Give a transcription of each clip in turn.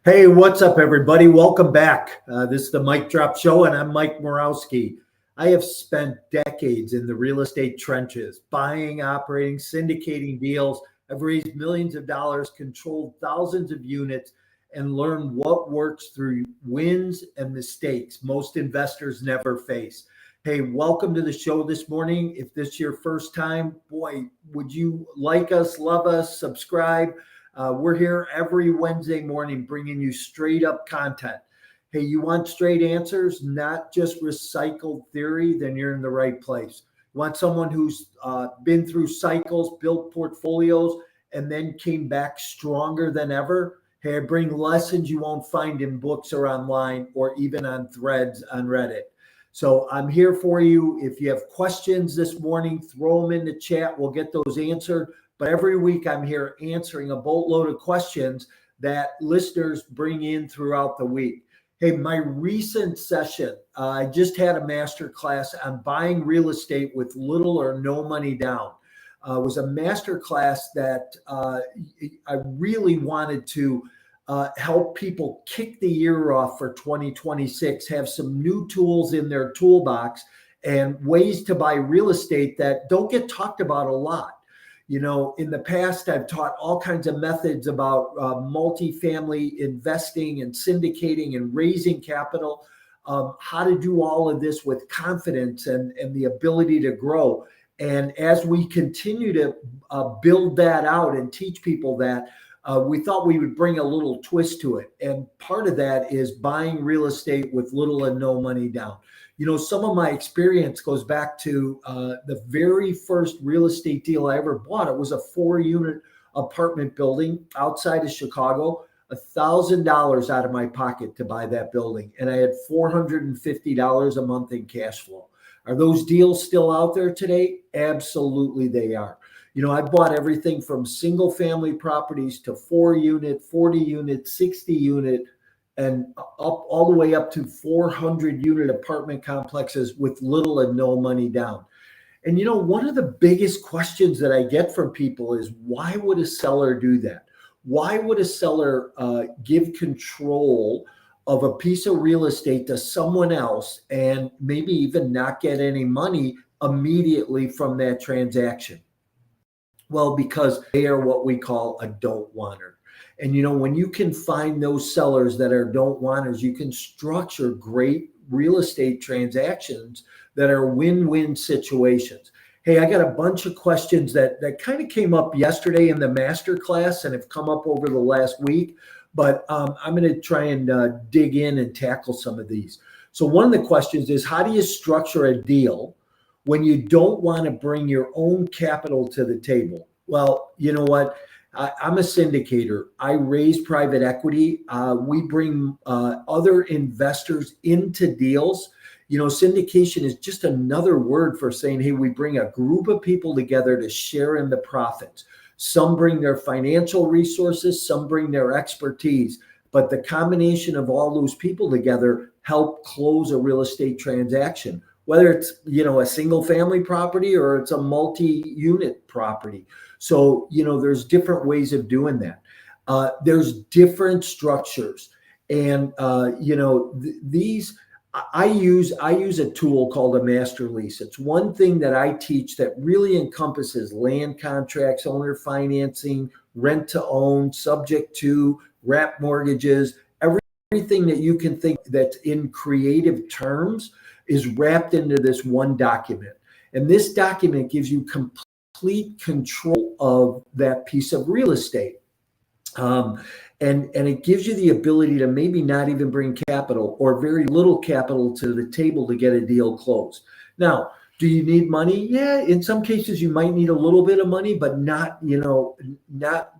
Hey, what's up, everybody? Welcome back. This is the Mic Drop Show, and I'm Mike Morawski. I have spent decades in the real estate trenches, buying, operating, syndicating deals. I've raised millions of dollars, controlled thousands of units, and learned what works through wins and mistakes most investors never face. Hey, welcome to the show this morning. If this is your first time, boy, would you like us, love us, subscribe? We're here every Wednesday morning bringing you straight up content. Hey, you want straight answers, not just recycled theory, then you're in the right place. You want someone who's been through cycles, built portfolios, and then came back stronger than ever. Hey, I bring lessons you won't find in books or online or even on threads on Reddit. So I'm here for you. If you have questions this morning, throw them in the chat. We'll get those answered. But every week I'm here answering a boatload of questions that listeners bring in throughout the week. Hey, my recent session, I just had a master class on buying real estate with little or no money down. It was a master class that I really wanted to help people kick the year off for 2026, have some new tools in their toolbox and ways to buy real estate that don't get talked about a lot. You know, in the past, I've taught all kinds of methods about multifamily investing and syndicating and raising capital, how to do all of this with confidence and the ability to grow. And as we continue to build that out and teach people that, we thought we would bring a little twist to it. And part of that is buying real estate with little and no money down. You know, some of my experience goes back to the very first real estate deal I ever bought. It was a 4-unit apartment building outside of Chicago, $1,000 out of my pocket to buy that building. And I had $450 a month in cash flow. Are those deals still out there today? Absolutely, they are. You know, I bought everything from single family properties to 4-unit, 40-unit, 60-unit, and up all the way up to 400-unit apartment complexes with little and no money down. And, you know, one of the biggest questions that I get from people is, why would a seller do that? Why would a seller give control of a piece of real estate to someone else and maybe even not get any money immediately from that transaction? Well, because they are what we call a don't wanter. And, you know, when you can find those sellers that are don't wanters, you can structure great real estate transactions that are win-win situations. Hey, I got a bunch of questions that kind of came up yesterday in the master class and have come up over the last week, but I'm going to try and dig in and tackle some of these. So one of the questions is, how do you structure a deal when you don't want to bring your own capital to the table? Well, you know what? I'm a syndicator. I raise private equity. We bring other investors into deals. You know, syndication is just another word for saying, hey, we bring a group of people together to share in the profits. Some bring their financial resources, some bring their expertise, but the combination of all those people together help close a real estate transaction, whether it's, you know, a single family property or it's a multi-unit property. So, you know, there's different ways of doing that. There's different structures. And, you know, these, I use a tool called a master lease. It's one thing that I teach that really encompasses land contracts, owner financing, rent to own, subject to, wrap mortgages, everything that you can think that's in creative terms is wrapped into this one document. And this document gives you complete control of that piece of real estate. And it gives you the ability to maybe not even bring capital or very little capital to the table to get a deal closed. Now, do you need money? Yeah, in some cases you might need a little bit of money, but not, you know, not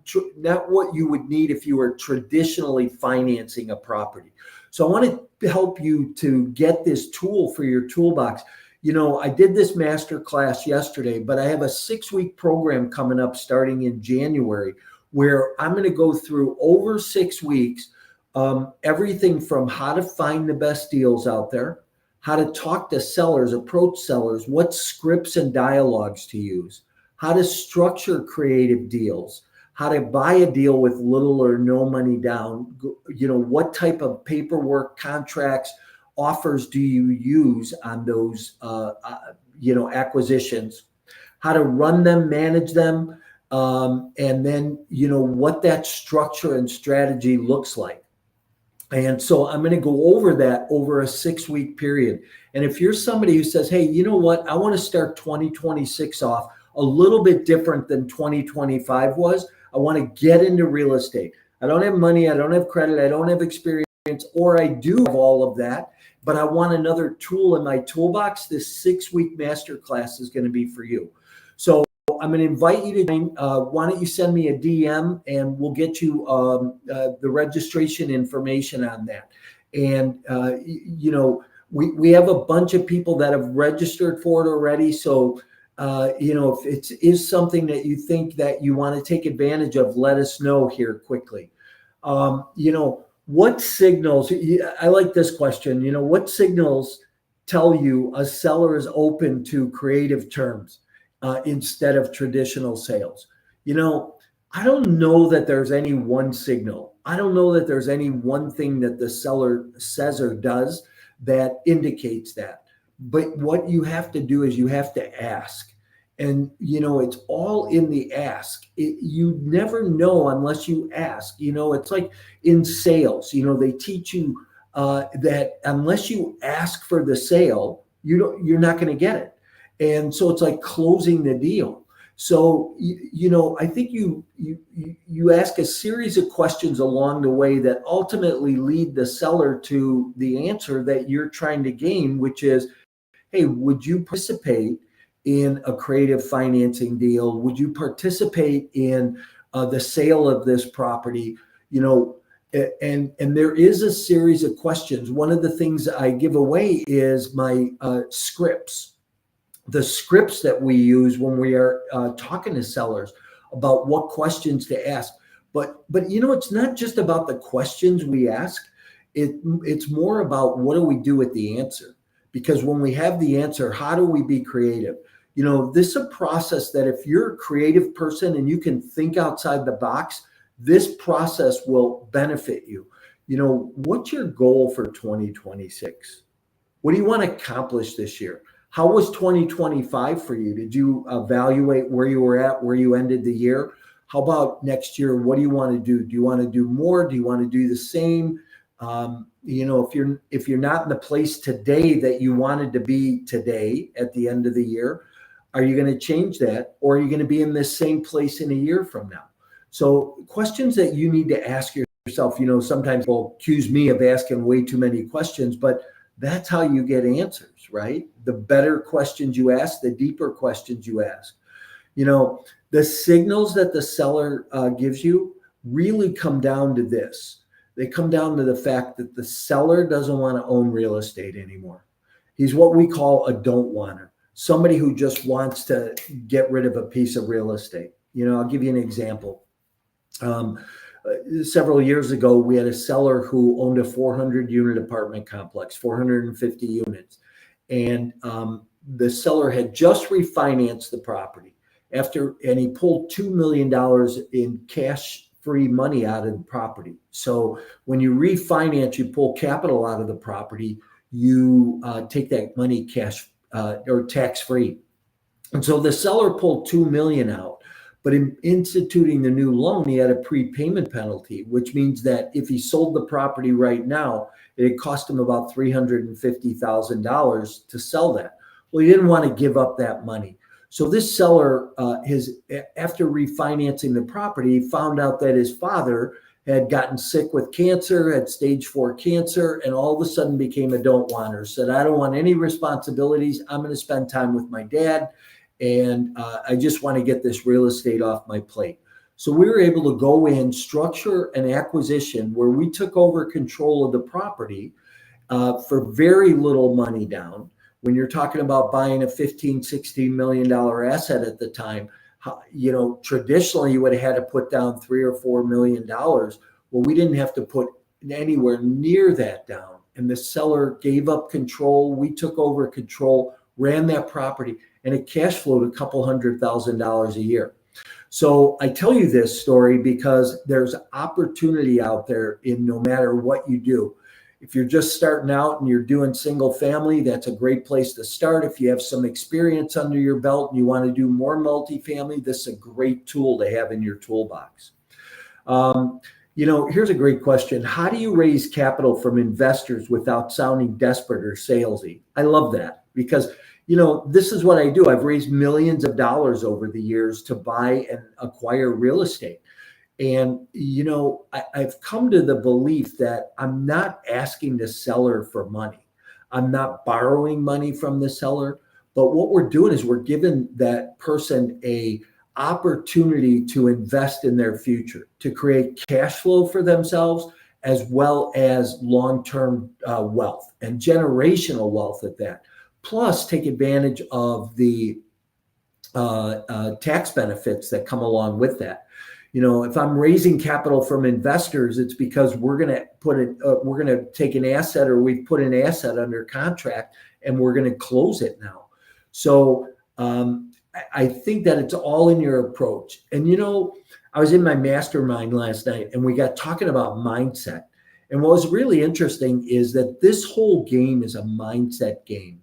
what you would need if you were traditionally financing a property. So I want to help you to get this tool for your toolbox. You know, I did this master class yesterday, but I have a 6-week program coming up starting in January where I'm going to go through over 6 weeks, everything from how to find the best deals out there, how to talk to sellers, approach sellers, what scripts and dialogues to use, how to structure creative deals, how to buy a deal with little or no money down, what type of paperwork, contracts, offers do you use on those, acquisitions, how to run them, manage them, and then, what that structure and strategy looks like. And so I'm going to go over that over a 6-week period. And if you're somebody who says, hey, you know what, I want to start 2026 off a little bit different than 2025 was. I want to get into real estate. I don't have money. I don't have credit. I don't have experience, or I do have all of that, but I want another tool in my toolbox. This 6-week masterclass is going to be for you. So I'm going to invite you to join. Why don't you send me a DM and we'll get you the registration information on that. And, we have a bunch of people that have registered for it already. So, if it is something that you think that you want to take advantage of, let us know here quickly. What signals, I like this question, what signals tell you a seller is open to creative terms instead of traditional sales? I don't know that there's any one signal. I don't know that there's any one thing that the seller says or does that indicates that. But what you have to do is you have to ask. And, it's all in the ask. You never know unless you ask. It's like in sales, they teach you that unless you ask for the sale, you're not going to get it. And so it's like closing the deal. So, I think you ask a series of questions along the way that ultimately lead the seller to the answer that you're trying to gain, which is, hey, would you participate in a creative financing deal? Would you participate in the sale of this property? And there is a series of questions. One of the things I give away is my scripts. The scripts that we use when we are talking to sellers about what questions to ask. But it's not just about the questions we ask. It's more about what do we do with the answer? Because when we have the answer, how do we be creative? This is a process that if you're a creative person and you can think outside the box, this process will benefit you. What's your goal for 2026? What do you want to accomplish this year? How was 2025 for you? Did you evaluate where you were at, where you ended the year? How about next year? What do you want to do? Do you want to do more? Do you want to do the same? If you're not in the place today that you wanted to be today at the end of the year, are you going to change that? Or are you going to be in this same place in a year from now? So questions that you need to ask yourself, sometimes people accuse me of asking way too many questions, but that's how you get answers, right? The better questions you ask, the deeper questions you ask. The signals that the seller gives you really come down to this. They come down to the fact that the seller doesn't want to own real estate anymore. He's what we call a don't wanter, somebody who just wants to get rid of a piece of real estate. I'll give you an example. Several years ago, we had a seller who owned a 400-unit apartment complex, 450 units. And the seller had just refinanced the property and he pulled $2 million in cash-free money out of the property. So when you refinance, you pull capital out of the property, you take that money cash or tax-free. And so the seller pulled $2 million out. But in instituting the new loan, he had a prepayment penalty, which means that if he sold the property right now, it cost him about $350,000 to sell that. Well, he didn't want to give up that money. So this seller, after refinancing the property, found out that his father had gotten sick with cancer, had stage 4 cancer, and all of a sudden became a don't wanter. Said, I don't want any responsibilities. I'm going to spend time with my dad. And I just want to get this real estate off my plate. So we were able to go in, structure an acquisition where we took over control of the property for very little money down. When you're talking about buying a $15-16 million asset at the time, traditionally you would have had to put down $3 or $4 million. Well, we didn't have to put anywhere near that down. And the seller gave up control. We took over control, ran that property, and it cash flowed a couple $100,000 a year. So I tell you this story because there's opportunity out there in no matter what you do. If you're just starting out and you're doing single family, that's a great place to start. If you have some experience under your belt and you want to do more multifamily, this is a great tool to have in your toolbox. Um, here's a great question. How do you raise capital from investors without sounding desperate or salesy? I love that because, this is what I do. I've raised millions of dollars over the years to buy and acquire real estate. And, I've come to the belief that I'm not asking the seller for money. I'm not borrowing money from the seller. But what we're doing is we're giving that person a opportunity to invest in their future, to create cash flow for themselves, as well as long-term wealth and generational wealth at that. Plus, take advantage of the tax benefits that come along with that. If I'm raising capital from investors, it's because we're going to take an asset, or we've put an asset under contract and we're going to close it now. So I think that it's all in your approach. And, I was in my mastermind last night and we got talking about mindset. And what was really interesting is that this whole game is a mindset game.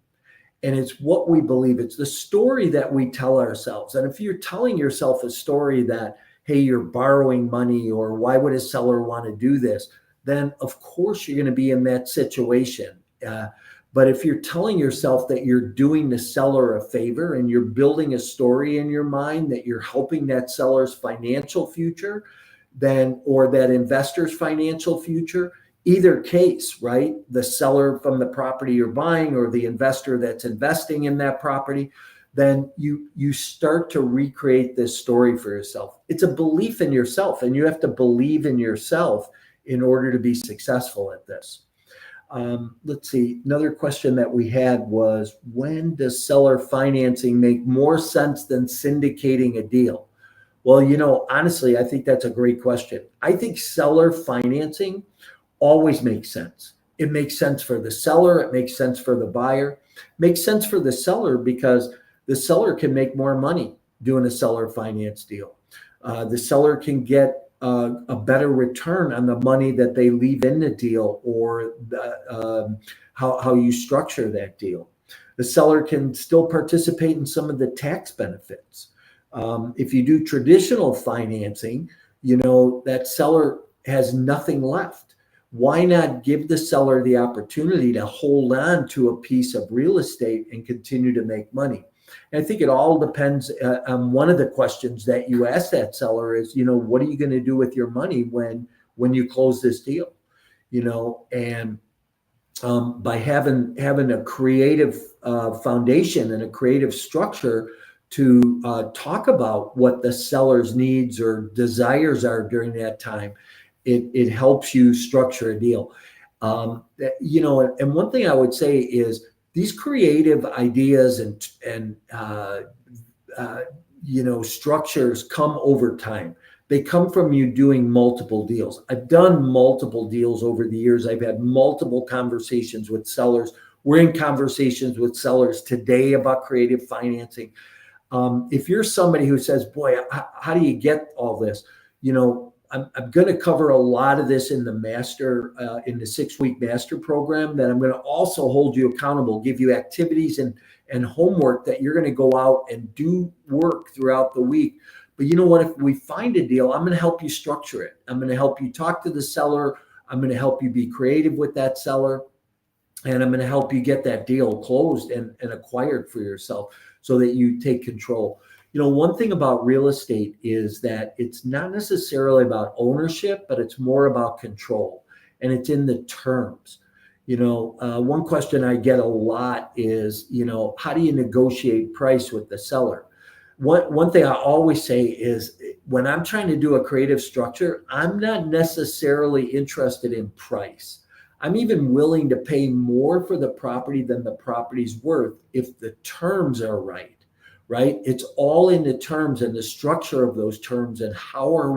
And it's what we believe. It's the story that we tell ourselves. And if you're telling yourself a story that, hey, you're borrowing money, or why would a seller want to do this, then of course you're going to be in that situation. But if you're telling yourself that you're doing the seller a favor and you're building a story in your mind that you're helping that seller's financial future, or that investor's financial future, either case, right? The seller from the property you're buying or the investor that's investing in that property, then you start to recreate this story for yourself. It's a belief in yourself, and you have to believe in yourself in order to be successful at this. Let's see. Another question that we had was, when does seller financing make more sense than syndicating a deal? Well, honestly, I think that's a great question. I think seller financing always makes sense. It makes sense for the seller. It makes sense for the buyer. It makes sense for the seller because the seller can make more money doing a seller finance deal. The seller can get a better return on the money that they leave in the deal, or how you structure that deal. The seller can still participate in some of the tax benefits. If you do traditional financing, that seller has nothing left. Why not give the seller the opportunity to hold on to a piece of real estate and continue to make money? And I think it all depends on one of the questions that you ask that seller is, what are you going to do with your money when you close this deal? And by having a creative foundation and a creative structure to talk about what the seller's needs or desires are during that time, it helps you structure a deal. And one thing I would say is, these creative ideas and structures come over time. They come from you doing multiple deals. I've done multiple deals over the years. I've had multiple conversations with sellers. We're in conversations with sellers today about creative financing. If you're somebody who says, boy, how do you get all this? I'm going to cover a lot of this in the 6-week master program. That I'm going to also hold you accountable, give you activities and homework that you're going to go out and do work throughout the week. But you know what? If we find a deal, I'm going to help you structure it. I'm going to help you talk to the seller. I'm going to help you be creative with that seller. And I'm going to help you get that deal closed and acquired for yourself so that you take control. One thing about real estate is that it's not necessarily about ownership, but it's more about control, and it's in the terms. One question I get a lot is, how do you negotiate price with the seller? One thing I always say is, when I'm trying to do a creative structure, I'm not necessarily interested in price. I'm even willing to pay more for the property than the property's worth if the terms are right. Right? It's all in the terms and the structure of those terms, and how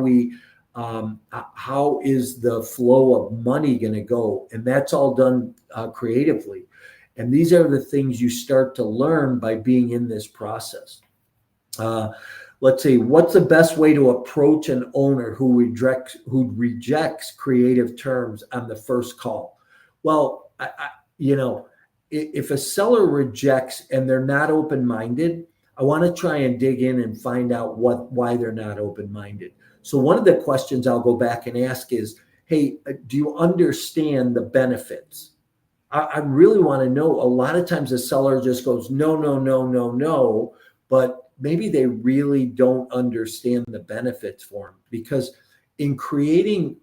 is the flow of money going to go? And that's all done creatively. And these are the things you start to learn by being in this process. Let's see, what's the best way to approach an owner who rejects creative terms on the first call? Well, you know, if a seller rejects and they're not open-minded, I want to try and dig in and find out why they're not open-minded. So one of the questions I'll go back and ask is, hey, do you understand the benefits? I really want to know. A lot of times the seller just goes, no, no, no, no, no, but maybe they really don't understand the benefits for them, because in creating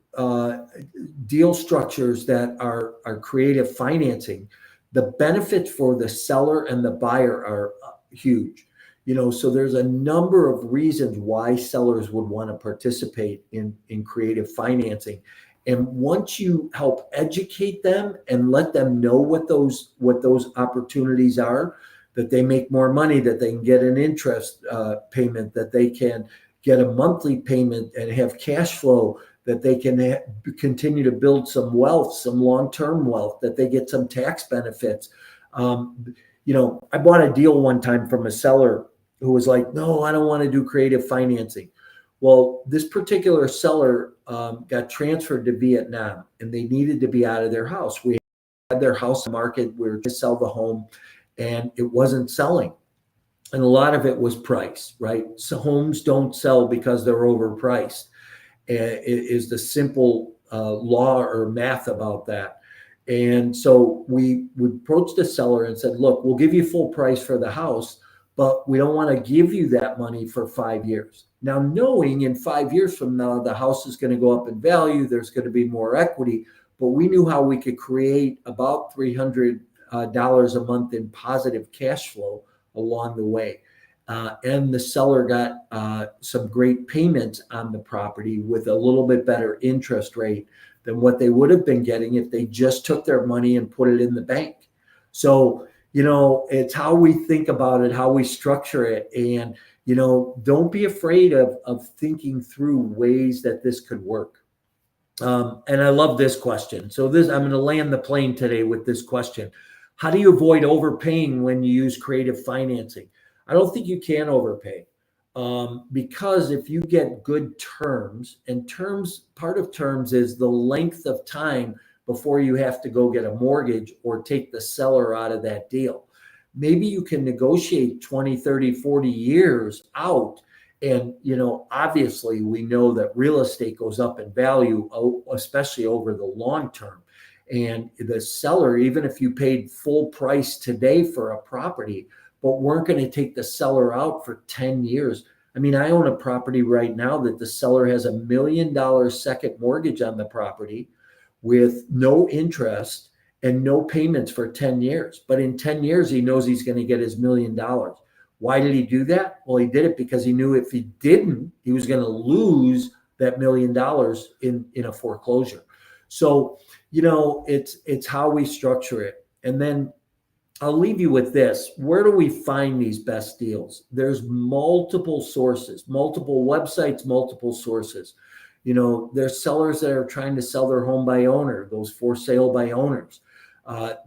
deal structures that are creative financing, the benefits for the seller and the buyer are huge. So there's a number of reasons why sellers would want to participate in creative financing. And once you help educate them and let them know what those opportunities are, that they make more money, that they can get an interest payment, that they can get a monthly payment and have cash flow, that they can continue to build some wealth, some long-term wealth, that they get some tax benefits. I bought a deal one time from a seller who was like, no, I don't want to do creative financing. Well, this particular seller got transferred to Vietnam, and they needed to be out of their house. We had their house market. We were to sell the home, and it wasn't selling. And a lot of it was price, right? So homes don't sell because they're overpriced. It is the simple law or math about that. And so we approached the seller and said, look, we'll give you full price for the house, but we don't want to give you that money for 5 years. Now, knowing in 5 years from now, the house is going to go up in value, there's going to be more equity, but we knew how we could create about $300 a month in positive cash flow along the way. And the seller got some great payments on the property with a little bit better interest rate than what they would have been getting if they just took their money and put it in the bank. So, it's how we think about it, how we structure it. And, don't be afraid of thinking through ways that this could work. And I love this question. So I'm going to land the plane today with this question. How do you avoid overpaying when you use creative financing? I don't think you can overpay, because if you get good terms, and part of terms is the length of time before you have to go get a mortgage or take the seller out of that deal. Maybe you can negotiate 20, 30, 40 years out. And, obviously we know that real estate goes up in value, especially over the long term. And the seller, even if you paid full price today for a property, but weren't going to take the seller out for 10 years. I mean, I own a property right now that the seller has $1 million second mortgage on the property with no interest and no payments for 10 years. But in 10 years, he knows he's going to get his $1 million. Why did he do that? Well, he did it because he knew if he didn't, he was going to lose that $1 million in a foreclosure. So, it's how we structure it. And then I'll leave you with this. Where do we find these best deals? There's multiple sources, multiple websites, multiple sources. There's sellers that are trying to sell their home by owner, those for sale by owners.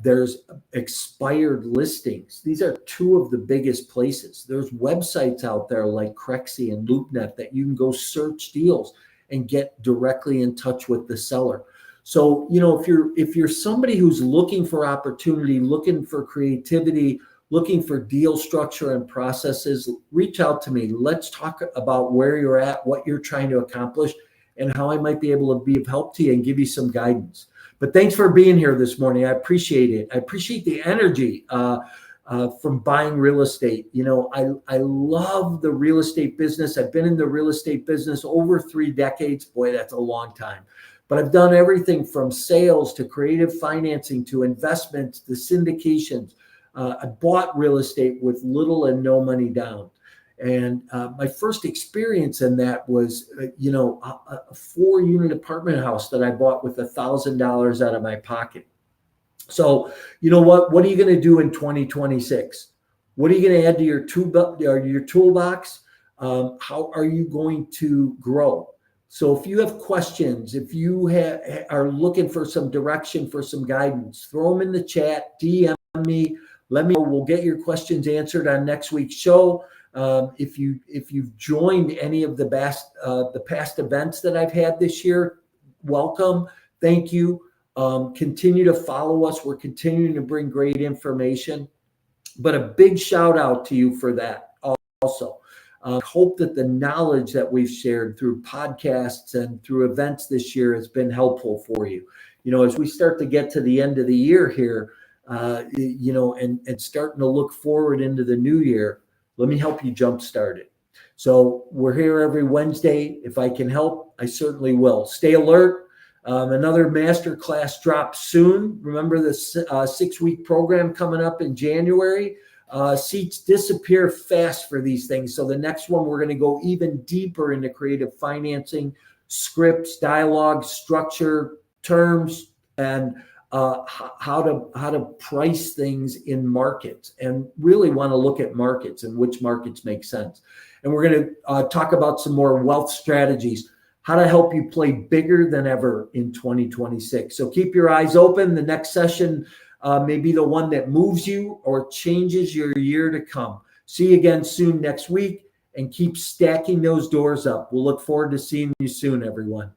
There's expired listings. These are two of the biggest places. There's websites out there like Crexy and LoopNet that you can go search deals and get directly in touch with the seller. So, if you're somebody who's looking for opportunity, looking for creativity, looking for deal structure and processes, reach out to me. Let's talk about where you're at, what you're trying to accomplish, and how I might be able to be of help to you and give you some guidance. But thanks for being here this morning. I appreciate it. I appreciate the energy from buying real estate. I love the real estate business. I've been in the real estate business over 3 decades. Boy, that's a long time. But I've done everything from sales to creative financing to investments to syndications. I bought real estate with little and no money down. And my first experience in that was, a 4-unit apartment house that I bought with $1,000 out of my pocket. So, what are you going to do in 2026? What are you going to add to your toolbox? How are you going to grow? So if you have questions, if you are looking for some direction, for some guidance, throw them in the chat, DM me, let me know. We'll get your questions answered on next week's show. If you've joined any of the past events that I've had this year, welcome. Thank you. Continue to follow us. We're continuing to bring great information, but a big shout out to you for that also. Hope that the knowledge that we've shared through podcasts and through events this year has been helpful for you. As we start to get to the end of the year here, and starting to look forward into the new year, let me help you jumpstart it. So we're here every Wednesday. If I can help, I certainly will. Stay alert. Another masterclass drops soon. Remember the 6-week program coming up in January. Seats disappear fast for these things. So the next one, we're going to go even deeper into creative financing, scripts, dialogue, structure, terms, and how to price things in markets, and really want to look at markets and which markets make sense. And we're going to talk about some more wealth strategies, how to help you play bigger than ever in 2026. So keep your eyes open. The next session may be the one that moves you or changes your year to come. See you again soon next week, and keep stacking those doors up. We'll look forward to seeing you soon, everyone.